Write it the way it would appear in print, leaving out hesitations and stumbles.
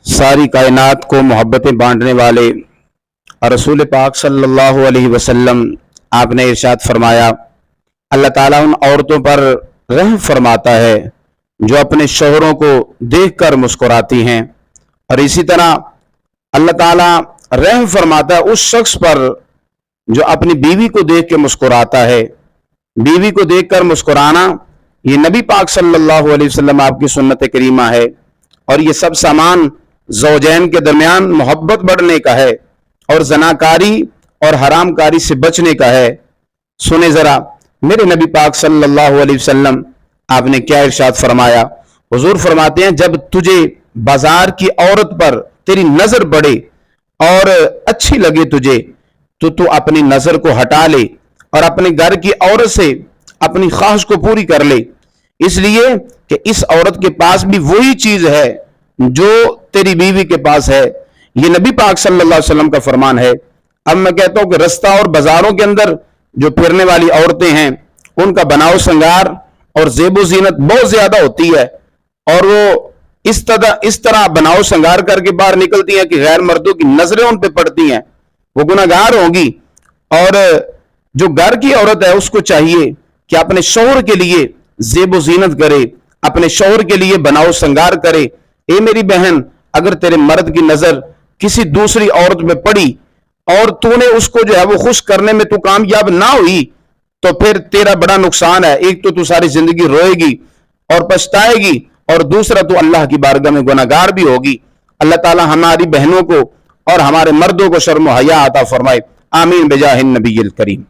सारी कायनात को मोहब्बतें बांटने वाले और रसूल पाक सल्लल्लाहु अलैहि वसल्लम आपने इरशाद फरमाया, अल्लाह ताला उन औरतों पर रहम फरमाता है जो अपने शौहरों को देखकर मुस्कुराती हैं, और इसी तरह अल्लाह ताला रहम फरमाता है उस शख्स पर जो अपनी बीवी को देख के मुस्कुराता है। बीवी को देखकर मुस्कुराना ये नबी पाक सल्लल्लाहु अलैहि वसल्लम आपकी सुन्नत करीमा है, और ये सब सामान ज़ौजैन के दरमियान मोहब्बत बढ़ने का है और जनाकारी और हरामकारी से बचने का है। सुने जरा मेरे नबी पाक सल्लल्लाहु अलैहि वसल्लम आपने क्या इरशाद फरमाया। हुजूर फरमाते हैं, जब तुझे बाजार की औरत पर तेरी नजर पड़े और अच्छी लगे तुझे, तो तू अपनी नजर को हटा ले और अपने घर की औरत से अपनी ख्वाहिश को पूरी कर ले, इसलिए कि इस औरत के पास भी वही चीज है जो तेरी बीवी के पास है। ये नबी पाक सल्लल्लाहु अलैहि वसल्लम का फरमान है। अब मैं कहता हूं कि रास्ता और बाजारों के अंदर जो फिरने वाली औरतें हैं उनका बनाव श्रृंगार और ज़ेबो ज़ीनत बहुत ज्यादा होती है, और वो इस तरह बनाव श्रृंगार करके बाहर निकलती हैं कि गैर मर्दों की नजरें उन पे पड़ती हैं, वो गुनाहगार होंगी। और जो घर की औरत है उसको चाहिए कि अपने शौहर के लिए ज़ेबो ज़ीनत करे, अपने शौहर के लिए बनाव श्रृंगार करे। ए मेरी बहन, अगर तेरे मर्द की नजर किसी दूसरी औरत में पड़ी और तूने उसको जो है वो खुश करने में तू कामयाब ना हुई, तो फिर तेरा बड़ा नुकसान है। एक तो तू सारी जिंदगी रोएगी और पछताएगी, और दूसरा तू अल्लाह की बारगाह में गुनाहगार भी होगी। अल्लाह ताला हमारी बहनों को और हमारे मर्दों को शर्म हया अता फरमाए। आमीन बिजाहिन नबील करीम।